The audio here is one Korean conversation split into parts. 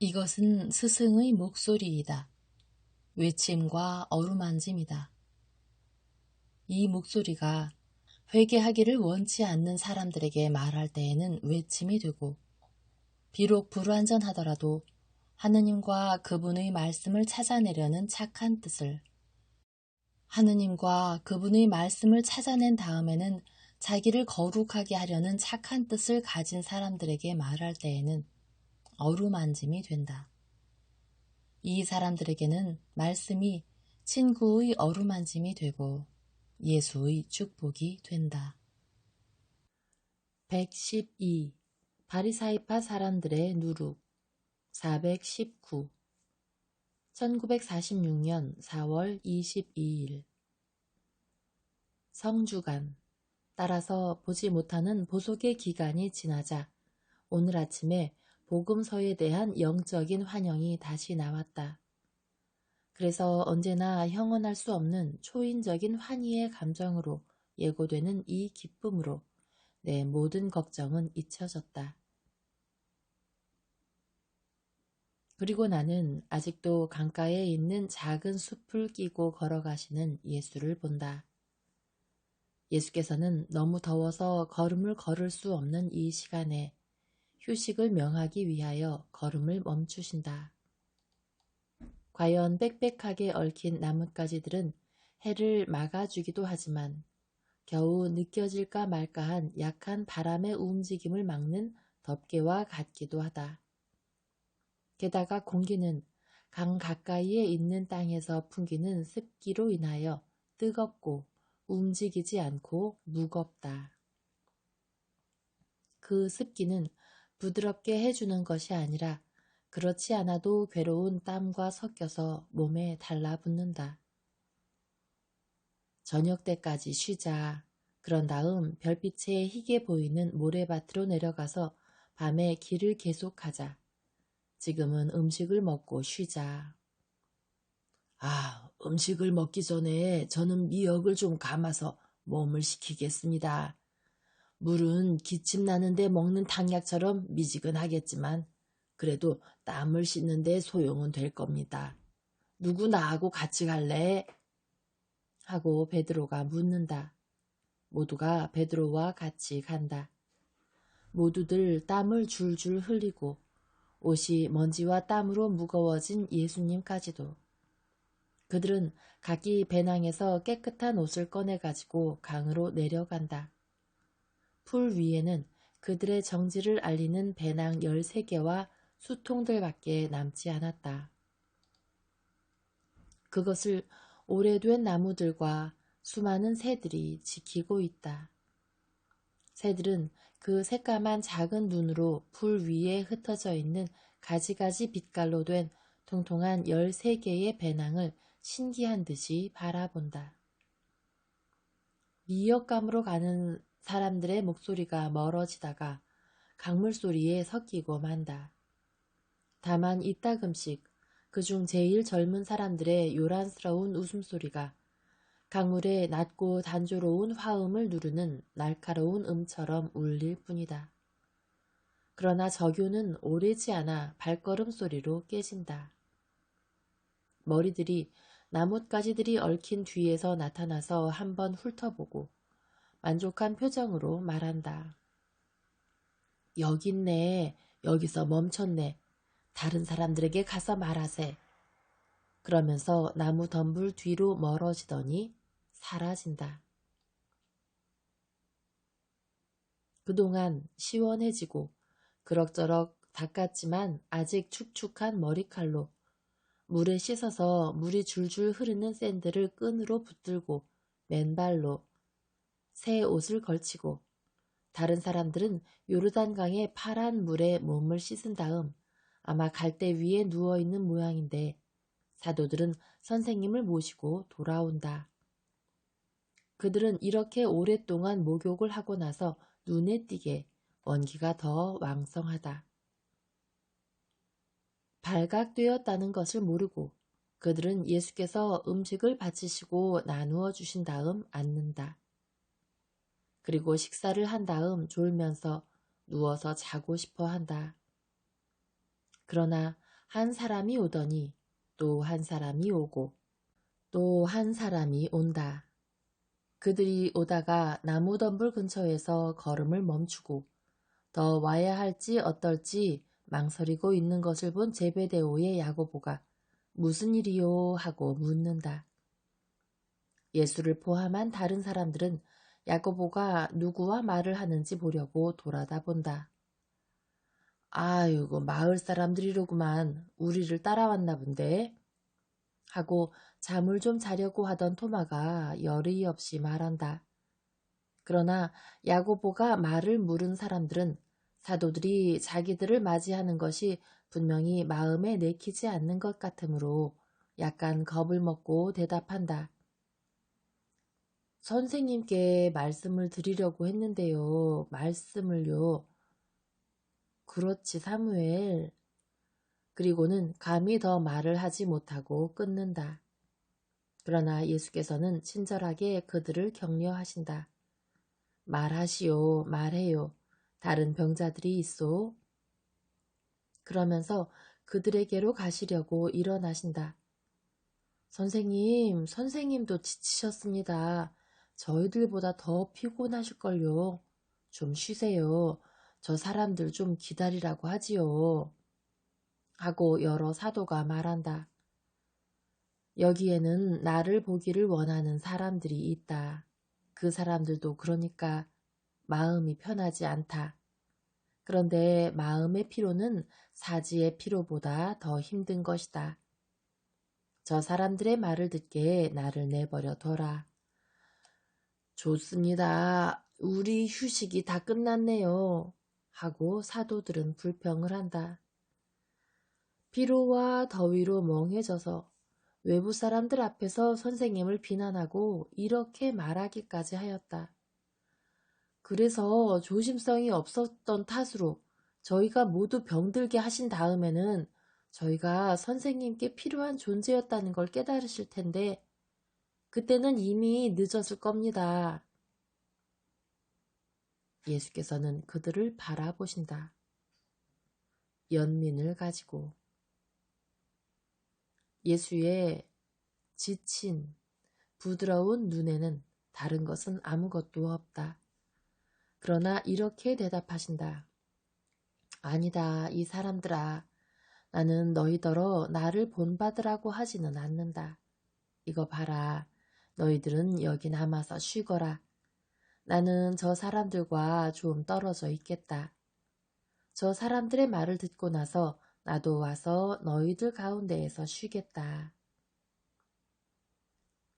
이것은 스승의 목소리이다. 외침과 어루만짐이다. 이 목소리가 회개하기를 원치 않는 사람들에게 말할 때에는 외침이 되고, 비록 불완전하더라도 하느님과 그분의 말씀을 찾아내려는 착한 뜻을, 하느님과 그분의 말씀을 찾아낸 다음에는 자기를 거룩하게 하려는 착한 뜻을 가진 사람들에게 말할 때에는 어루만짐이 된다. 이 사람들에게는 말씀이 친구의 어루만짐이 되고 예수의 축복이 된다. 112. 바리사이파 사람들의 누룩. 419. 1946년 4월 22일. 성주간. 따라서 보지 못하는 보속의 기간이 지나자 오늘 아침에 복음서에 대한 영적인 환영이 다시 나왔다. 그래서 언제나 형언할 수 없는 초인적인 환희의 감정으로 예고되는 이 기쁨으로 내 모든 걱정은 잊혀졌다. 그리고 나는 아직도 강가에 있는 작은 숲을 끼고 걸어가시는 예수를 본다. 예수께서는 너무 더워서 걸음을 걸을 수 없는 이 시간에 휴식을 명하기 위하여 걸음을 멈추신다. 과연 빽빽하게 얽힌 나뭇가지들은 해를 막아주기도 하지만 겨우 느껴질까 말까한 약한 바람의 움직임을 막는 덮개와 같기도 하다. 게다가 공기는 강 가까이에 있는 땅에서 풍기는 습기로 인하여 뜨겁고 움직이지 않고 무겁다. 그 습기는 부드럽게 해주는 것이 아니라 그렇지 않아도 괴로운 땀과 섞여서 몸에 달라붙는다. 저녁 때까지 쉬자. 그런 다음 별빛에 희게 보이는 모래밭으로 내려가서 밤에 길을 계속하자. 지금은 음식을 먹고 쉬자. 음식을 먹기 전에 저는 미역을 좀 감아서 몸을 식히겠습니다. 물은 기침 나는데 먹는 탕약처럼 미지근하겠지만 그래도 땀을 씻는데 소용은 될 겁니다. 누구 나하고 같이 갈래? 하고 베드로가 묻는다. 모두가 베드로와 같이 간다. 모두들 땀을 줄줄 흘리고 옷이 먼지와 땀으로 무거워진 예수님까지도. 그들은 각기 배낭에서 깨끗한 옷을 꺼내가지고 강으로 내려간다. 풀 위에는 그들의 정지를 알리는 배낭 13개와 수통들밖에 남지 않았다. 그것을 오래된 나무들과 수많은 새들이 지키고 있다. 새들은 그 새까만 작은 눈으로 풀 위에 흩어져 있는 가지가지 빛깔로 된 통통한 13개의 배낭을 신기한 듯이 바라본다. 미역감으로 가는 사람들의 목소리가 멀어지다가 강물 소리에 섞이고 만다. 다만 이따금씩 그중 제일 젊은 사람들의 요란스러운 웃음소리가 강물의 낮고 단조로운 화음을 누르는 날카로운 음처럼 울릴 뿐이다. 그러나 저교는 오래지 않아 발걸음 소리로 깨진다. 머리들이 나뭇가지들이 얽힌 뒤에서 나타나서 한번 훑어보고 만족한 표정으로 말한다. 여기 있네. 여기서 멈췄네. 다른 사람들에게 가서 말하세. 그러면서 나무 덤불 뒤로 멀어지더니 사라진다. 그동안 시원해지고 그럭저럭 닦았지만 아직 축축한 머리칼로 물에 씻어서 물이 줄줄 흐르는 샌들을 끈으로 붙들고 맨발로 새 옷을 걸치고 다른 사람들은 요르단강의 파란 물에 몸을 씻은 다음 아마 갈대 위에 누워있는 모양인데 사도들은 선생님을 모시고 돌아온다. 그들은 이렇게 오랫동안 목욕을 하고 나서 눈에 띄게 원기가 더 왕성하다. 발각되었다는 것을 모르고 그들은 예수께서 음식을 바치시고 나누어 주신 다음 앉는다. 그리고 식사를 한 다음 졸면서 누워서 자고 싶어 한다. 그러나 한 사람이 오더니 또 한 사람이 오고 또 한 사람이 온다. 그들이 오다가 나무덤불 근처에서 걸음을 멈추고 더 와야 할지 어떨지 망설이고 있는 것을 본 제베데오의 야고보가 무슨 일이요? 하고 묻는다. 예수를 포함한 다른 사람들은 야고보가 누구와 말을 하는지 보려고 돌아다 본다. 아이고, 마을 사람들이로구만. 우리를 따라왔나 본데. 하고 잠을 좀 자려고 하던 토마가 열의 없이 말한다. 그러나 야고보가 말을 물은 사람들은 사도들이 자기들을 맞이하는 것이 분명히 마음에 내키지 않는 것 같으므로 약간 겁을 먹고 대답한다. 선생님께 말씀을 드리려고 했는데요. 말씀을요. 그렇지, 사무엘. 그리고는 감히 더 말을 하지 못하고 끊는다. 그러나 예수께서는 친절하게 그들을 격려하신다. 말하시오, 말해요. 다른 병자들이 있소. 그러면서 그들에게로 가시려고 일어나신다. 선생님, 선생님도 지치셨습니다. 저희들보다 더 피곤하실걸요. 좀 쉬세요. 저 사람들 좀 기다리라고 하지요. 하고 여러 사도가 말한다. 여기에는 나를 보기를 원하는 사람들이 있다. 그 사람들도 그러니까 마음이 편하지 않다. 그런데 마음의 피로는 사지의 피로보다 더 힘든 것이다. 저 사람들의 말을 듣게 나를 내버려 둬라. 좋습니다. 우리 휴식이 다 끝났네요. 하고 사도들은 불평을 한다. 피로와 더위로 멍해져서 외부 사람들 앞에서 선생님을 비난하고 이렇게 말하기까지 하였다. 그래서 조심성이 없었던 탓으로 저희가 모두 병들게 하신 다음에는 저희가 선생님께 필요한 존재였다는 걸 깨달으실 텐데 그때는 이미 늦었을 겁니다. 예수께서는 그들을 바라보신다. 연민을 가지고 예수의 지친 부드러운 눈에는 다른 것은 아무것도 없다. 그러나 이렇게 대답하신다. 아니다, 이 사람들아. 나는 너희더러 나를 본받으라고 하지는 않는다. 이거 봐라. 너희들은 여기 남아서 쉬거라. 나는 저 사람들과 좀 떨어져 있겠다. 저 사람들의 말을 듣고 나서 나도 와서 너희들 가운데에서 쉬겠다.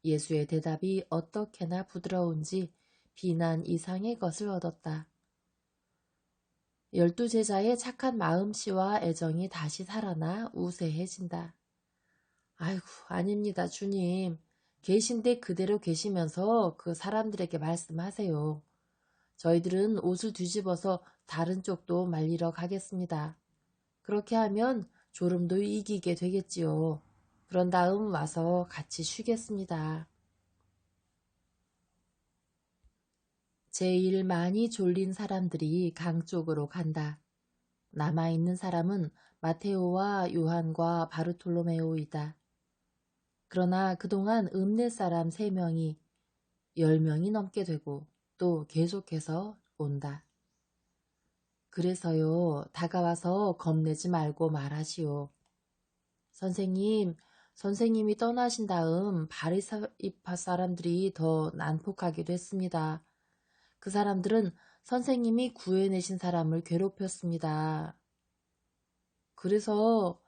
예수의 대답이 어떻게나 부드러운지 비난 이상의 것을 얻었다. 12 제자의 착한 마음씨와 애정이 다시 살아나 우세해진다. 아이고, 아닙니다, 주님. 계신데 그대로 계시면서 그 사람들에게 말씀하세요. 저희들은 옷을 뒤집어서 다른 쪽도 말리러 가겠습니다. 그렇게 하면 졸음도 이기게 되겠지요. 그런 다음 와서 같이 쉬겠습니다. 제일 많이 졸린 사람들이 강 쪽으로 간다. 남아있는 사람은 마테오와 요한과 바르톨로메오이다. 그러나 그동안 읍내 사람 3명이 10명이 넘게 되고 또 계속해서 온다. 그래서요, 다가와서 겁내지 말고 말하시오. 선생님, 선생님이 떠나신 다음 바리사이파 사람들이 더 난폭하기도 했습니다. 그 사람들은 선생님이 구해내신 사람을 괴롭혔습니다. 그래서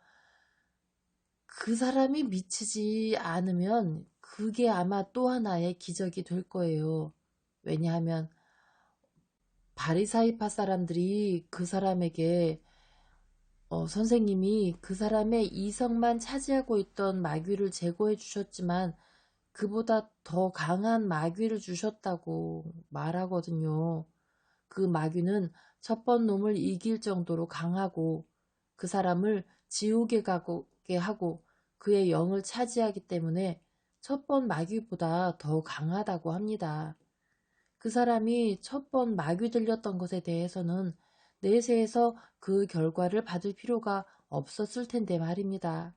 그 사람이 미치지 않으면 그게 아마 또 하나의 기적이 될 거예요. 왜냐하면 바리사이파 사람들이 그 사람에게 선생님이 그 사람의 이성만 차지하고 있던 마귀를 제거해 주셨지만 그보다 더 강한 마귀를 주셨다고 말하거든요. 그 마귀는 첫 번 놈을 이길 정도로 강하고 그 사람을 지옥에 가게 하고 그의 영을 차지하기 때문에 첫 번 마귀보다 더 강하다고 합니다. 그 사람이 첫 번 마귀 들렸던 것에 대해서는 내세에서 그 결과를 받을 필요가 없었을 텐데 말입니다.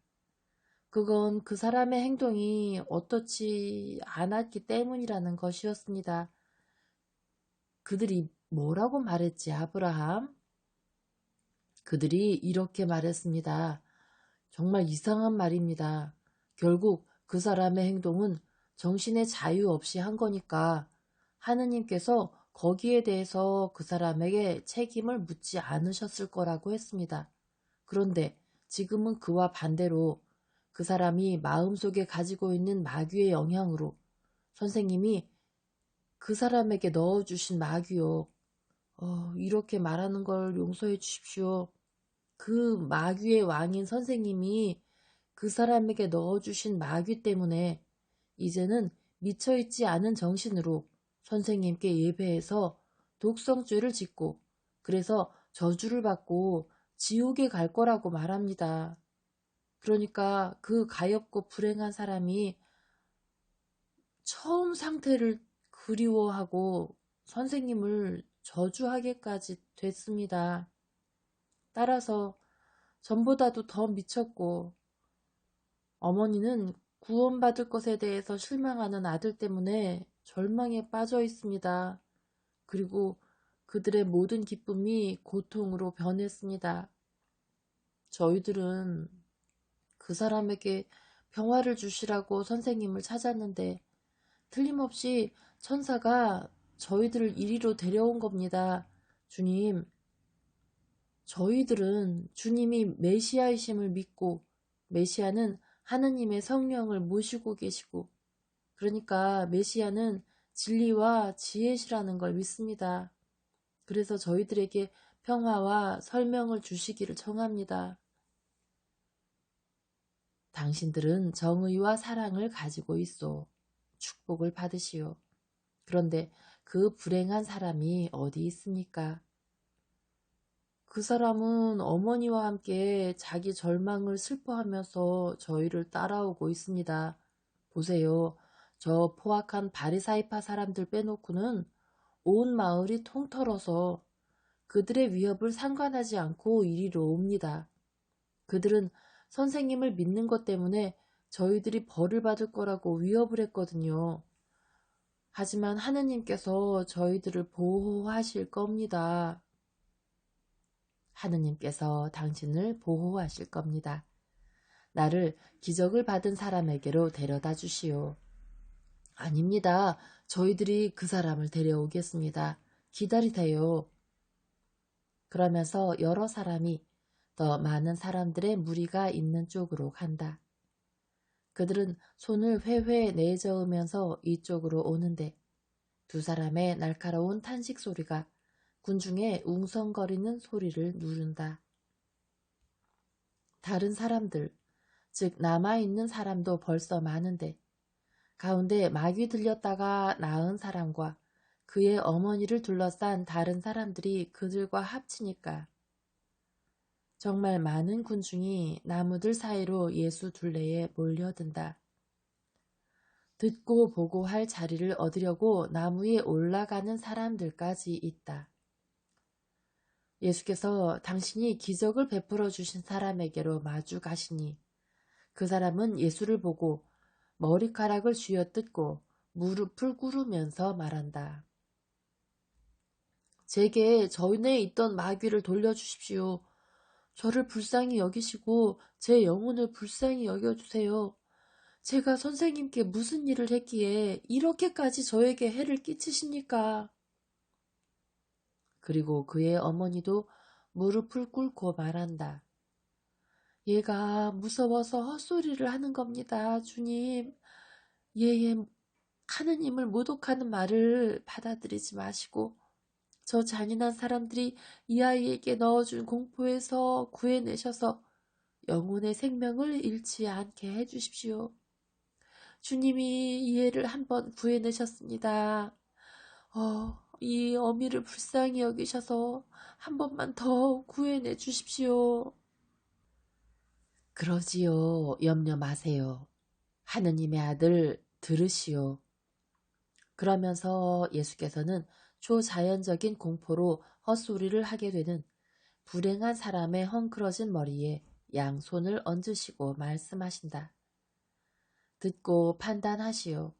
그건 그 사람의 행동이 어떻지 않았기 때문이라는 것이었습니다. 그들이 뭐라고 말했지, 아브라함? 그들이 이렇게 말했습니다. 정말 이상한 말입니다. 결국 그 사람의 행동은 정신의 자유 없이 한 거니까 하느님께서 거기에 대해서 그 사람에게 책임을 묻지 않으셨을 거라고 했습니다. 그런데 지금은 그와 반대로 그 사람이 마음속에 가지고 있는 마귀의 영향으로 선생님이 그 사람에게 넣어주신 마귀요. 이렇게 말하는 걸 용서해 주십시오. 그 마귀의 왕인 선생님이 그 사람에게 넣어주신 마귀 때문에 이제는 미쳐있지 않은 정신으로 선생님께 예배해서 독성죄를 짓고 그래서 저주를 받고 지옥에 갈 거라고 말합니다. 그러니까 그 가엾고 불행한 사람이 처음 상태를 그리워하고 선생님을 저주하게까지 됐습니다. 따라서 전보다도 더 미쳤고 어머니는 구원받을 것에 대해서 실망하는 아들 때문에 절망에 빠져 있습니다. 그리고 그들의 모든 기쁨이 고통으로 변했습니다. 저희들은 그 사람에게 평화를 주시라고 선생님을 찾았는데 틀림없이 천사가 저희들을 이리로 데려온 겁니다. 주님, 저희들은 주님이 메시아이심을 믿고 메시아는 하느님의 성령을 모시고 계시고 그러니까 메시아는 진리와 지혜시라는 걸 믿습니다. 그래서 저희들에게 평화와 설명을 주시기를 청합니다. 당신들은 정의와 사랑을 가지고 있어. 축복을 받으시오. 그런데 그 불행한 사람이 어디 있습니까? 그 사람은 어머니와 함께 자기 절망을 슬퍼하면서 저희를 따라오고 있습니다. 보세요. 저 포악한 바리사이파 사람들 빼놓고는 온 마을이 통털어서 그들의 위협을 상관하지 않고 이리로 옵니다. 그들은 선생님을 믿는 것 때문에 저희들이 벌을 받을 거라고 위협을 했거든요. 하지만 하느님께서 저희들을 보호하실 겁니다. 하느님께서 당신을 보호하실 겁니다. 나를 기적을 받은 사람에게로 데려다 주시오. 아닙니다. 저희들이 그 사람을 데려오겠습니다. 기다리세요. 그러면서 여러 사람이 더 많은 사람들의 무리가 있는 쪽으로 간다. 그들은 손을 회회 내저으면서 이쪽으로 오는데 두 사람의 날카로운 탄식 소리가 군중의 웅성거리는 소리를 누른다. 다른 사람들, 즉 남아있는 사람도 벌써 많은데 가운데 마귀 들렸다가 나은 사람과 그의 어머니를 둘러싼 다른 사람들이 그들과 합치니까 정말 많은 군중이 나무들 사이로 예수 둘레에 몰려든다. 듣고 보고 할 자리를 얻으려고 나무에 올라가는 사람들까지 있다. 예수께서 당신이 기적을 베풀어 주신 사람에게로 마주 가시니 그 사람은 예수를 보고 머리카락을 쥐어뜯고 무릎을 꿇으면서 말한다. 제게 전에 있던 마귀를 돌려주십시오. 저를 불쌍히 여기시고 제 영혼을 불쌍히 여겨주세요. 제가 선생님께 무슨 일을 했기에 이렇게까지 저에게 해를 끼치십니까? 그리고 그의 어머니도 무릎을 꿇고 말한다. 얘가 무서워서 헛소리를 하는 겁니다, 주님. 얘의 하느님을 모독하는 말을 받아들이지 마시고 저 잔인한 사람들이 이 아이에게 넣어준 공포에서 구해내셔서 영혼의 생명을 잃지 않게 해주십시오. 주님이 이 애를 한번 구해내셨습니다. 이 어미를 불쌍히 여기셔서 한 번만 더 구해내 주십시오. 그러지요. 염려 마세요. 하느님의 아들 들으시오. 그러면서 예수께서는 초자연적인 공포로 헛소리를 하게 되는 불행한 사람의 헝클어진 머리에 양손을 얹으시고 말씀하신다. 듣고 판단하시오.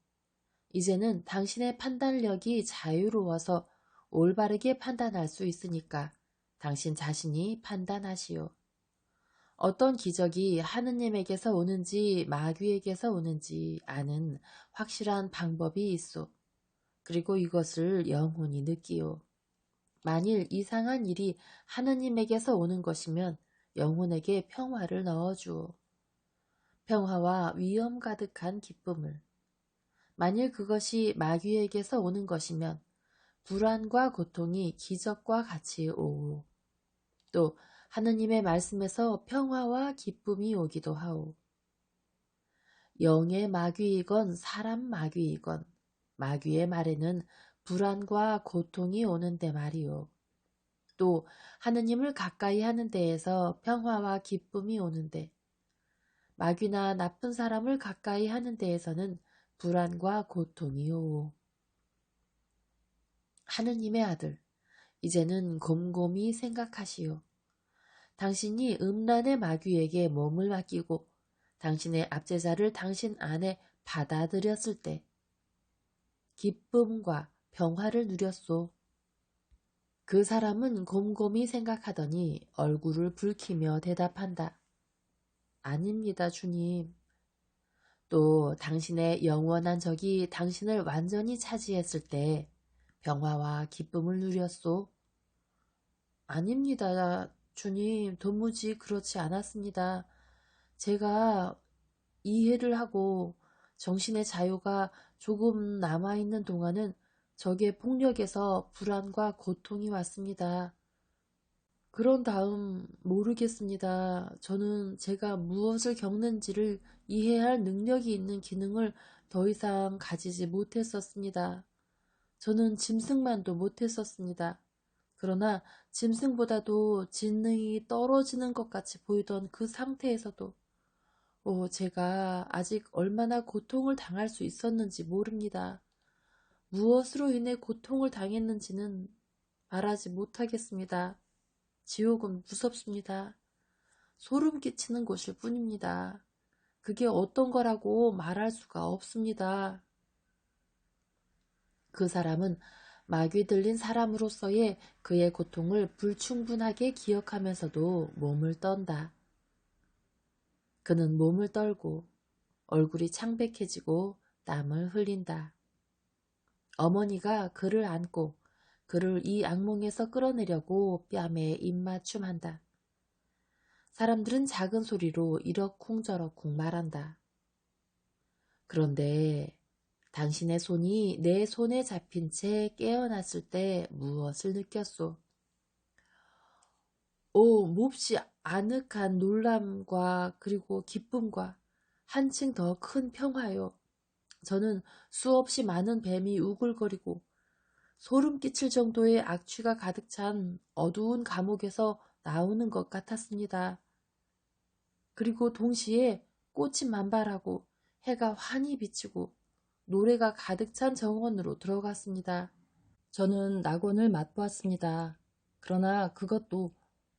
이제는 당신의 판단력이 자유로워서 올바르게 판단할 수 있으니까 당신 자신이 판단하시오. 어떤 기적이 하느님에게서 오는지 마귀에게서 오는지 아는 확실한 방법이 있소. 그리고 이것을 영혼이 느끼오. 만일 이상한 일이 하느님에게서 오는 것이면 영혼에게 평화를 넣어주오. 평화와 위엄 가득한 기쁨을. 만일 그것이 마귀에게서 오는 것이면 불안과 고통이 기적과 같이 오오. 또 하느님의 말씀에서 평화와 기쁨이 오기도 하오. 영의 마귀이건 사람 마귀이건 마귀의 말에는 불안과 고통이 오는데 말이오. 또 하느님을 가까이 하는 데에서 평화와 기쁨이 오는데 마귀나 나쁜 사람을 가까이 하는 데에서는 불안과 고통이 오오. 하느님의 아들, 이제는 곰곰이 생각하시오. 당신이 음란의 마귀에게 몸을 맡기고 당신의 압제자를 당신 안에 받아들였을 때 기쁨과 평화를 누렸소. 그 사람은 곰곰이 생각하더니 얼굴을 붉히며 대답한다. 아닙니다, 주님. 또 당신의 영원한 적이 당신을 완전히 차지했을 때 평화와 기쁨을 누렸소. 아닙니다, 주님. 도무지 그렇지 않았습니다. 제가 이해를 하고 정신의 자유가 조금 남아있는 동안은 적의 폭력에서 불안과 고통이 왔습니다. 그런 다음 모르겠습니다. 저는 제가 무엇을 겪는지를 이해할 능력이 있는 기능을 더 이상 가지지 못했었습니다. 저는 짐승만도 못했었습니다. 그러나 짐승보다도 지능이 떨어지는 것 같이 보이던 그 상태에서도 제가 아직 얼마나 고통을 당할 수 있었는지 모릅니다. 무엇으로 인해 고통을 당했는지는 말하지 못하겠습니다. 지옥은 무섭습니다. 소름 끼치는 곳일 뿐입니다. 그게 어떤 거라고 말할 수가 없습니다. 그 사람은 마귀 들린 사람으로서의 그의 고통을 불충분하게 기억하면서도 몸을 떤다. 그는 몸을 떨고 얼굴이 창백해지고 땀을 흘린다. 어머니가 그를 안고 그를 이 악몽에서 끌어내려고 뺨에 입맞춤한다. 사람들은 작은 소리로 이러쿵저러쿵 말한다. 그런데 당신의 손이 내 손에 잡힌 채 깨어났을 때 무엇을 느꼈소? 몹시 아늑한 놀람과 그리고 기쁨과 한층 더 큰 평화요. 저는 수없이 많은 뱀이 우글거리고 소름 끼칠 정도의 악취가 가득 찬 어두운 감옥에서 나오는 것 같았습니다. 그리고 동시에 꽃이 만발하고 해가 환히 비치고 노래가 가득 찬 정원으로 들어갔습니다. 저는 낙원을 맛보았습니다. 그러나 그것도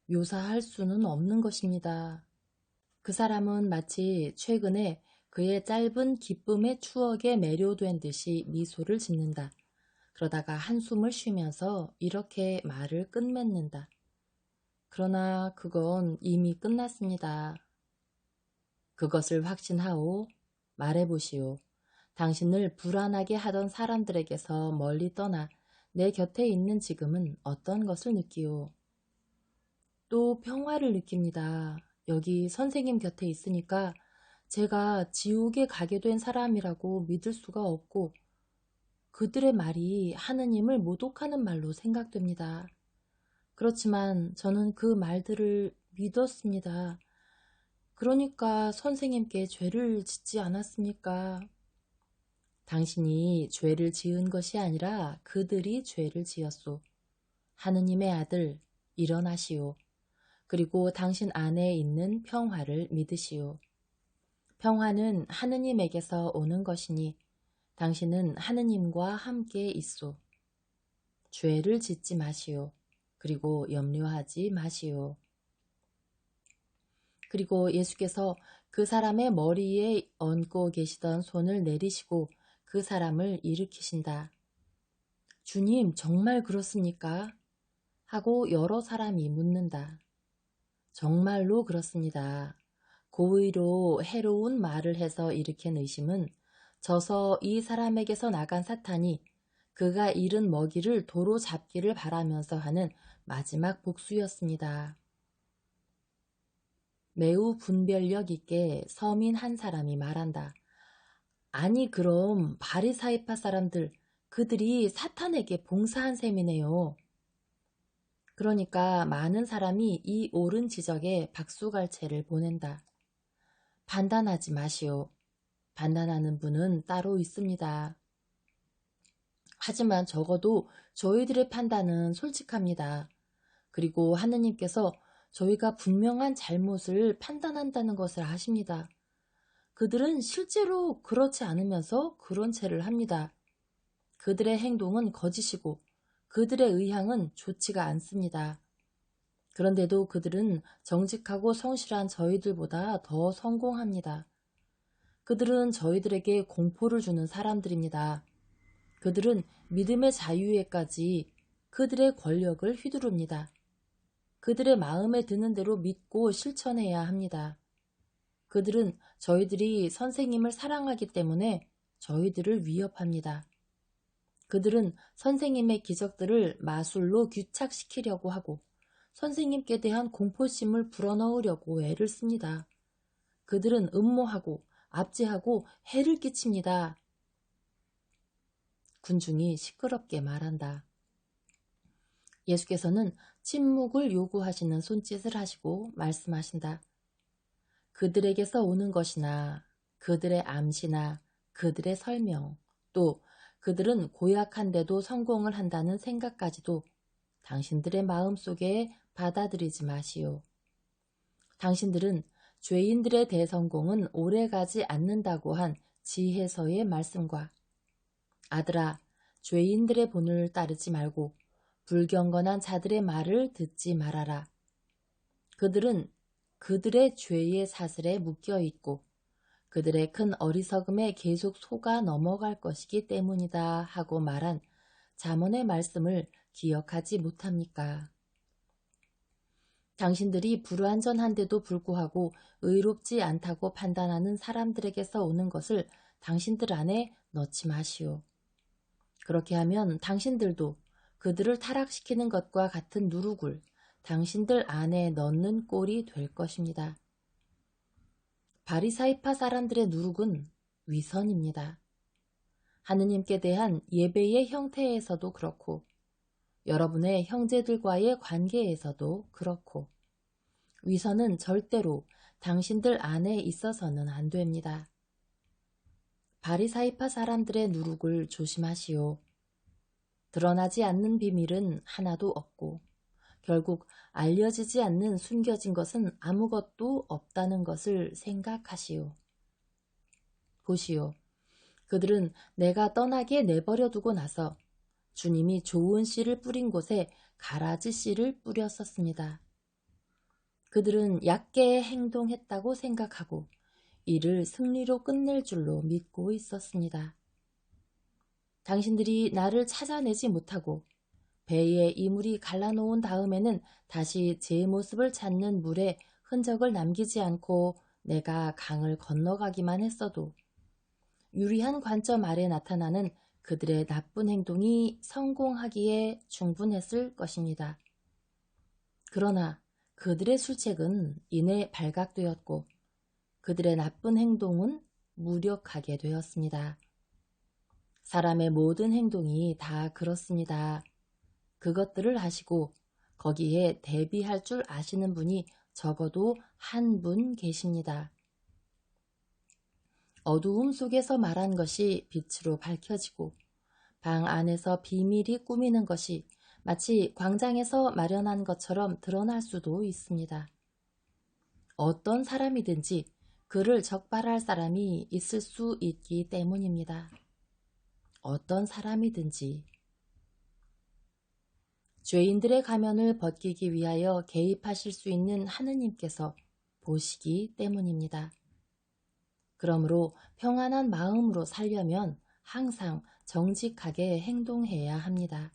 묘사할 수는 없는 것입니다. 그 사람은 마치 최근에 그의 짧은 기쁨의 추억에 매료된 듯이 미소를 짓는다. 그러다가 한숨을 쉬면서 이렇게 말을 끝맺는다. 그러나 그건 이미 끝났습니다. 그것을 확신하오. 말해보시오. 당신을 불안하게 하던 사람들에게서 멀리 떠나 내 곁에 있는 지금은 어떤 것을 느끼오? 또 평화를 느낍니다. 여기 선생님 곁에 있으니까 제가 지옥에 가게 된 사람이라고 믿을 수가 없고 그들의 말이 하느님을 모독하는 말로 생각됩니다. 그렇지만 저는 그 말들을 믿었습니다. 그러니까 선생님께 죄를 짓지 않았습니까? 당신이 죄를 지은 것이 아니라 그들이 죄를 지었소. 하느님의 아들, 일어나시오. 그리고 당신 안에 있는 평화를 믿으시오. 평화는 하느님에게서 오는 것이니 당신은 하느님과 함께 있소. 죄를 짓지 마시오. 그리고 염려하지 마시오. 그리고 예수께서 그 사람의 머리에 얹고 계시던 손을 내리시고 그 사람을 일으키신다. 주님, 정말 그렇습니까? 하고 여러 사람이 묻는다. 정말로 그렇습니다. 고의로 해로운 말을 해서 일으킨 의심은 져서 이 사람에게서 나간 사탄이 그가 잃은 먹이를 도로 잡기를 바라면서 하는 마지막 복수였습니다. 매우 분별력 있게 서민 한 사람이 말한다. 아니 그럼 바리사이파 사람들 그들이 사탄에게 봉사한 셈이네요. 그러니까 많은 사람이 이 옳은 지적에 박수갈채를 보낸다. 판단하지 마시오. 판단하는 분은 따로 있습니다. 하지만 적어도 저희들의 판단은 솔직합니다. 그리고 하느님께서 저희가 분명한 잘못을 판단한다는 것을 아십니다. 그들은 실제로 그렇지 않으면서 그런 채를 합니다. 그들의 행동은 거짓이고 그들의 의향은 좋지가 않습니다. 그런데도 그들은 정직하고 성실한 저희들보다 더 성공합니다. 그들은 저희들에게 공포를 주는 사람들입니다. 그들은 믿음의 자유에까지 그들의 권력을 휘두릅니다. 그들의 마음에 드는 대로 믿고 실천해야 합니다. 그들은 저희들이 선생님을 사랑하기 때문에 저희들을 위협합니다. 그들은 선생님의 기적들을 마술로 규착시키려고 하고 선생님께 대한 공포심을 불어넣으려고 애를 씁니다. 그들은 음모하고 압제하고 해를 끼칩니다. 군중이 시끄럽게 말한다. 예수께서는 침묵을 요구하시는 손짓을 하시고 말씀하신다. 그들에게서 오는 것이나 그들의 암시나 그들의 설명 또 그들은 고약한데도 성공을 한다는 생각까지도 당신들의 마음속에 받아들이지 마시오. 당신들은 죄인들의 대성공은 오래가지 않는다고 한 지혜서의 말씀과 아들아, 죄인들의 본을 따르지 말고 불경건한 자들의 말을 듣지 말아라. 그들은 그들의 죄의 사슬에 묶여 있고 그들의 큰 어리석음에 계속 속아 넘어갈 것이기 때문이다 하고 말한 잠언의 말씀을 기억하지 못합니까? 당신들이 불완전한데도 불구하고 의롭지 않다고 판단하는 사람들에게서 오는 것을 당신들 안에 넣지 마시오. 그렇게 하면 당신들도 그들을 타락시키는 것과 같은 누룩을 당신들 안에 넣는 꼴이 될 것입니다. 바리사이파 사람들의 누룩은 위선입니다. 하느님께 대한 예배의 형태에서도 그렇고 여러분의 형제들과의 관계에서도 그렇고 위선은 절대로 당신들 안에 있어서는 안 됩니다. 바리사이파 사람들의 누룩을 조심하시오. 드러나지 않는 비밀은 하나도 없고 결국 알려지지 않는 숨겨진 것은 아무것도 없다는 것을 생각하시오. 보시오. 그들은 내가 떠나게 내버려 두고 나서 주님이 좋은 씨를 뿌린 곳에 가라지 씨를 뿌렸었습니다. 그들은 얕게 행동했다고 생각하고 이를 승리로 끝낼 줄로 믿고 있었습니다. 당신들이 나를 찾아내지 못하고 배에 이물이 갈라놓은 다음에는 다시 제 모습을 찾는 물에 흔적을 남기지 않고 내가 강을 건너가기만 했어도 유리한 관점 아래 나타나는 그들의 나쁜 행동이 성공하기에 충분했을 것입니다. 그러나 그들의 술책은 이내 발각되었고 그들의 나쁜 행동은 무력하게 되었습니다. 사람의 모든 행동이 다 그렇습니다. 그것들을 아시고 거기에 대비할 줄 아시는 분이 적어도 한 분 계십니다. 어두움 속에서 말한 것이 빛으로 밝혀지고 방 안에서 비밀이 꾸미는 것이 마치 광장에서 마련한 것처럼 드러날 수도 있습니다. 어떤 사람이든지 그를 적발할 사람이 있을 수 있기 때문입니다. 어떤 사람이든지 죄인들의 가면을 벗기기 위하여 개입하실 수 있는 하느님께서 보시기 때문입니다. 그러므로 평안한 마음으로 살려면 항상 정직하게 행동해야 합니다.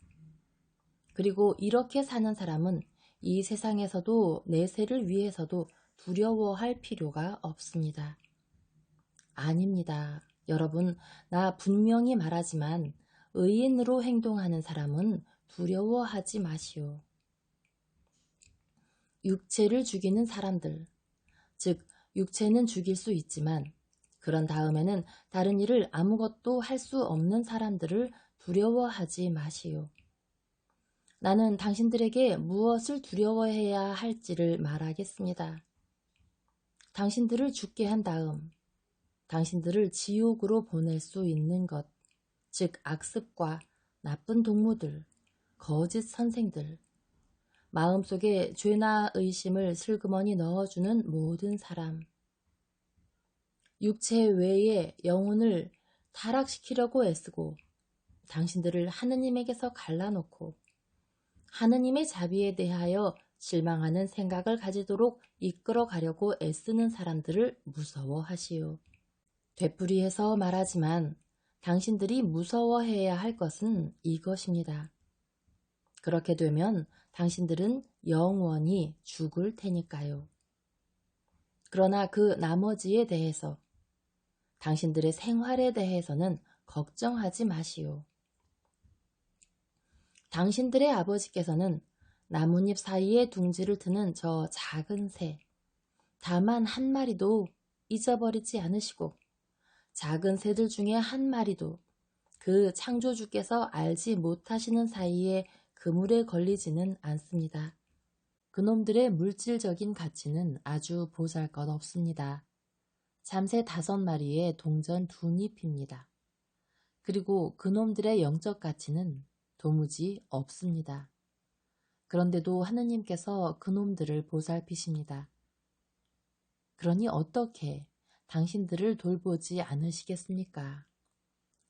그리고 이렇게 사는 사람은 이 세상에서도 내세를 위해서도 두려워할 필요가 없습니다. 아닙니다. 여러분, 나 분명히 말하지만 의인으로 행동하는 사람은 두려워하지 마시오. 육체를 죽이는 사람들, 즉 육체는 죽일 수 있지만 그런 다음에는 다른 일을 아무것도 할 수 없는 사람들을 두려워하지 마시오. 나는 당신들에게 무엇을 두려워해야 할지를 말하겠습니다. 당신들을 죽게 한 다음 당신들을 지옥으로 보낼 수 있는 것, 즉 악습과 나쁜 동무들, 거짓 선생들, 마음속에 죄나 의심을 슬그머니 넣어주는 모든 사람, 육체 외에 영혼을 타락시키려고 애쓰고 당신들을 하느님에게서 갈라놓고 하느님의 자비에 대하여 실망하는 생각을 가지도록 이끌어 가려고 애쓰는 사람들을 무서워하시오. 되풀이해서 말하지만 당신들이 무서워해야 할 것은 이것입니다. 그렇게 되면 당신들은 영원히 죽을 테니까요. 그러나 그 나머지에 대해서 당신들의 생활에 대해서는 걱정하지 마시오. 당신들의 아버지께서는 나뭇잎 사이에 둥지를 트는 저 작은 새, 다만 한 마리도 잊어버리지 않으시고 작은 새들 중에 한 마리도 그 창조주께서 알지 못하시는 사이에 그물에 걸리지는 않습니다. 그놈들의 물질적인 가치는 아주 보잘것없습니다. 참새 5마리에 동전 2잎입니다. 그리고 그놈들의 영적 가치는 도무지 없습니다. 그런데도 하느님께서 그놈들을 보살피십니다. 그러니 어떻게 당신들을 돌보지 않으시겠습니까?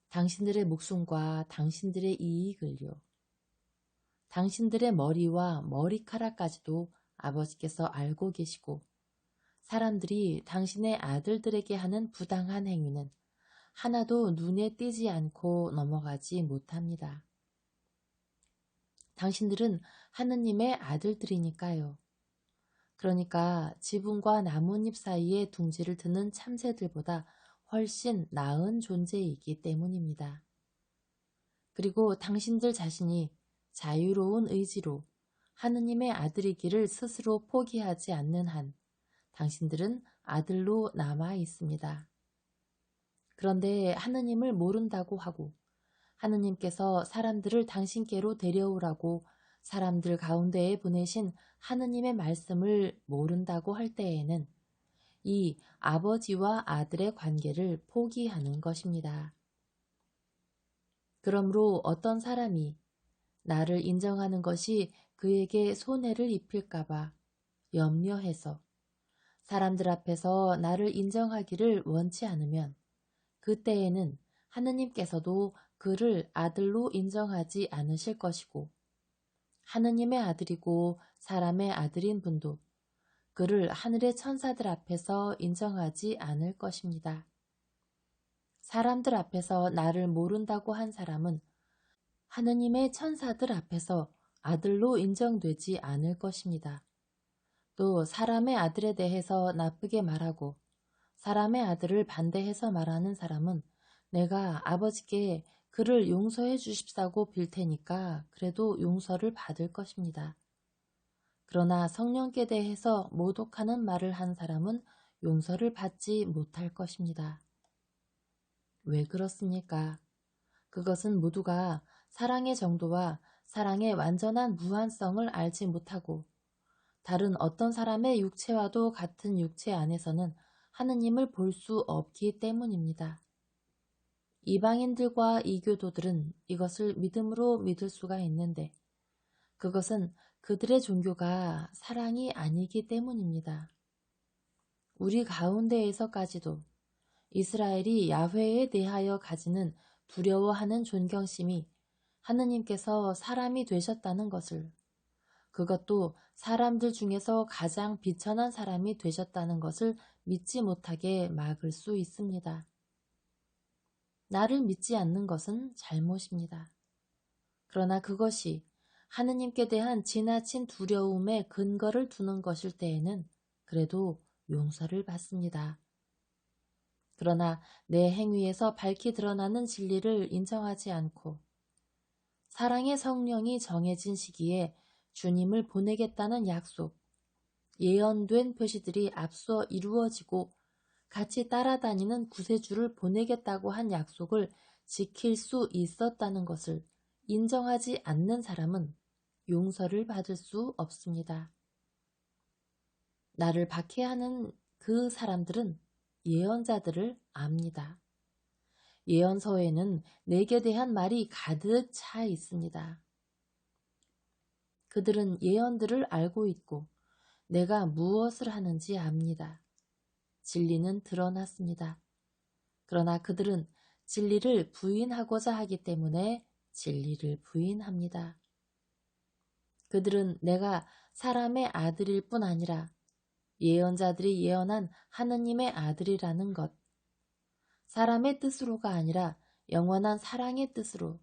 당신들의 목숨과 당신들의 이익을요. 당신들의 머리와 머리카락까지도 아버지께서 알고 계시고 사람들이 당신의 아들들에게 하는 부당한 행위는 하나도 눈에 띄지 않고 넘어가지 못합니다. 당신들은 하느님의 아들들이니까요. 그러니까 지붕과 나뭇잎 사이에 둥지를 트는 참새들보다 훨씬 나은 존재이기 때문입니다. 그리고 당신들 자신이 자유로운 의지로 하느님의 아들이기를 스스로 포기하지 않는 한 당신들은 아들로 남아 있습니다. 그런데 하느님을 모른다고 하고 하느님께서 사람들을 당신께로 데려오라고 사람들 가운데에 보내신 하느님의 말씀을 모른다고 할 때에는 이 아버지와 아들의 관계를 포기하는 것입니다. 그러므로 어떤 사람이 나를 인정하는 것이 그에게 손해를 입힐까봐 염려해서 사람들 앞에서 나를 인정하기를 원치 않으면 그때에는 하느님께서도 그를 아들로 인정하지 않으실 것이고 하느님의 아들이고 사람의 아들인 분도 그를 하늘의 천사들 앞에서 인정하지 않을 것입니다. 사람들 앞에서 나를 모른다고 한 사람은 하느님의 천사들 앞에서 아들로 인정되지 않을 것입니다. 또 사람의 아들에 대해서 나쁘게 말하고 사람의 아들을 반대해서 말하는 사람은 내가 아버지께 그를 용서해 주십사고 빌 테니까 그래도 용서를 받을 것입니다. 그러나 성령께 대해서 모독하는 말을 한 사람은 용서를 받지 못할 것입니다. 왜 그렇습니까? 그것은 모두가 사랑의 정도와 사랑의 완전한 무한성을 알지 못하고 다른 어떤 사람의 육체와도 같은 육체 안에서는 하느님을 볼 수 없기 때문입니다. 이방인들과 이교도들은 이것을 믿음으로 믿을 수가 있는데 그것은 그들의 종교가 사랑이 아니기 때문입니다. 우리 가운데에서까지도 이스라엘이 야훼에 대하여 가지는 두려워하는 존경심이 하느님께서 사람이 되셨다는 것을, 그것도 사람들 중에서 가장 비천한 사람이 되셨다는 것을 믿지 못하게 막을 수 있습니다. 나를 믿지 않는 것은 잘못입니다. 그러나 그것이 하느님께 대한 지나친 두려움에 근거를 두는 것일 때에는 그래도 용서를 받습니다. 그러나 내 행위에서 밝히 드러나는 진리를 인정하지 않고 사랑의 성령이 정해진 시기에 주님을 보내겠다는 약속, 예언된 표시들이 앞서 이루어지고 같이 따라다니는 구세주를 보내겠다고 한 약속을 지킬 수 있었다는 것을 인정하지 않는 사람은 용서를 받을 수 없습니다. 나를 박해하는 그 사람들은 예언자들을 압니다. 예언서에는 내게 대한 말이 가득 차 있습니다. 그들은 예언들을 알고 있고 내가 무엇을 하는지 압니다. 진리는 드러났습니다. 그러나 그들은 진리를 부인하고자 하기 때문에 진리를 부인합니다. 그들은 내가 사람의 아들일 뿐 아니라 예언자들이 예언한 하느님의 아들이라는 것, 사람의 뜻으로가 아니라 영원한 사랑의 뜻으로,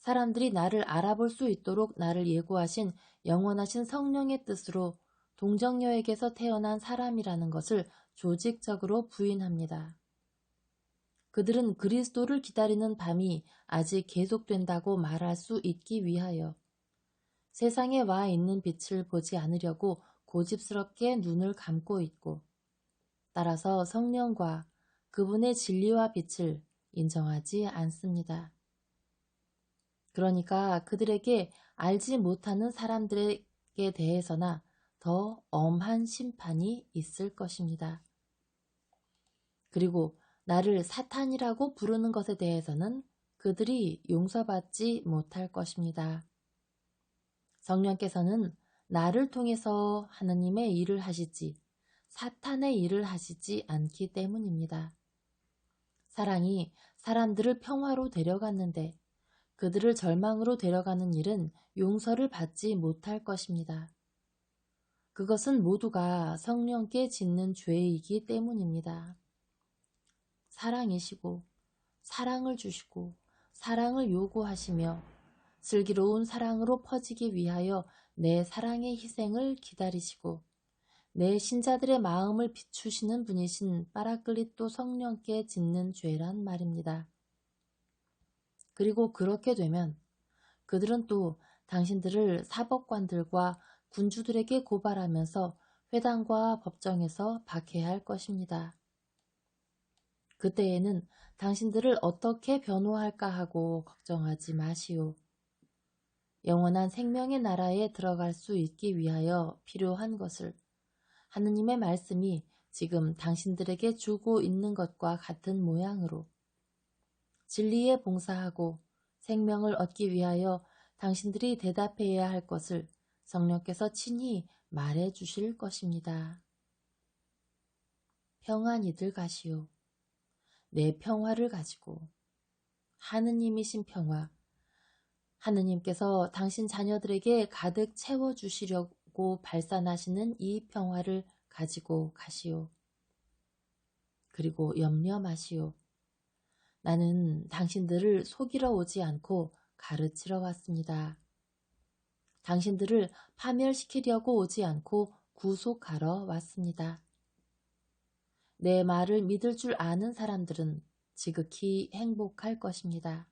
사람들이 나를 알아볼 수 있도록 나를 예고하신 영원하신 성령의 뜻으로 동정녀에게서 태어난 사람이라는 것을 조직적으로 부인합니다. 그들은 그리스도를 기다리는 밤이 아직 계속된다고 말할 수 있기 위하여 세상에 와 있는 빛을 보지 않으려고 고집스럽게 눈을 감고 있고 따라서 성령과 그분의 진리와 빛을 인정하지 않습니다. 그러니까 그들에게 알지 못하는 사람들에게 대해서나 더 엄한 심판이 있을 것입니다. 그리고 나를 사탄이라고 부르는 것에 대해서는 그들이 용서받지 못할 것입니다. 성령께서는 나를 통해서 하느님의 일을 하시지 사탄의 일을 하시지 않기 때문입니다. 사랑이 사람들을 평화로 데려갔는데 그들을 절망으로 데려가는 일은 용서를 받지 못할 것입니다. 그것은 모두가 성령께 짓는 죄이기 때문입니다. 사랑이시고 사랑을 주시고 사랑을 요구하시며 슬기로운 사랑으로 퍼지기 위하여 내 사랑의 희생을 기다리시고 내 신자들의 마음을 비추시는 분이신 빠라클리또 성령께 짓는 죄란 말입니다. 그리고 그렇게 되면 그들은 또 당신들을 사법관들과 군주들에게 고발하면서 회당과 법정에서 박해할 것입니다. 그때에는 당신들을 어떻게 변호할까 하고 걱정하지 마시오. 영원한 생명의 나라에 들어갈 수 있기 위하여 필요한 것을 하느님의 말씀이 지금 당신들에게 주고 있는 것과 같은 모양으로 진리에 봉사하고 생명을 얻기 위하여 당신들이 대답해야 할 것을 성령께서 친히 말해 주실 것입니다. 평안히들 가시오. 내 평화를 가지고 하느님이신 평화, 하느님께서 당신 자녀들에게 가득 채워주시려고 발산하시는 이 평화를 가지고 가시오. 그리고 염려 마시오. 나는 당신들을 속이러 오지 않고 가르치러 왔습니다. 당신들을 파멸시키려고 오지 않고 구속하러 왔습니다. 내 말을 믿을 줄 아는 사람들은 지극히 행복할 것입니다.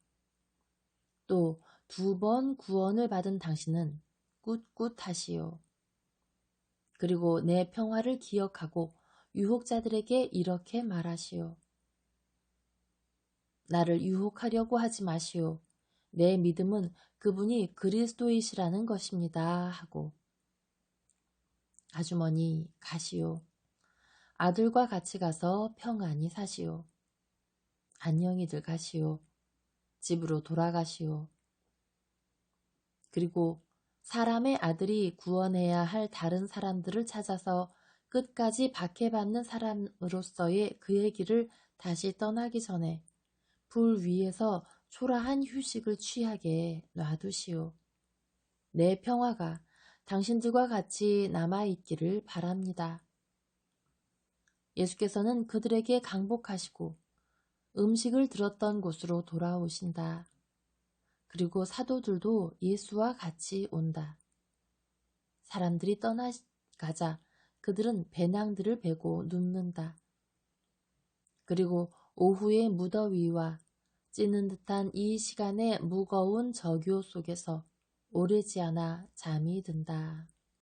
또 2번 구원을 받은 당신은 꿋꿋하시오. 그리고 내 평화를 기억하고 유혹자들에게 이렇게 말하시오. 나를 유혹하려고 하지 마시오. 내 믿음은 그분이 그리스도이시라는 것입니다. 하고 아주머니 가시오. 아들과 같이 가서 평안히 사시오. 안녕히들 가시오. 집으로 돌아가시오. 그리고 사람의 아들이 구원해야 할 다른 사람들을 찾아서 끝까지 박해받는 사람으로서의 그의 길을 다시 떠나기 전에 불 위에서 초라한 휴식을 취하게 놔두시오. 내 평화가 당신들과 같이 남아있기를 바랍니다. 예수께서는 그들에게 강복하시고 음식을 들었던 곳으로 돌아오신다. 그리고 사도들도 예수와 같이 온다. 사람들이 떠나가자 그들은 배낭들을 베고 눕는다. 그리고 오후의 무더위와 찌는 듯한 이 시간의 무거운 저교 속에서 오래지 않아 잠이 든다.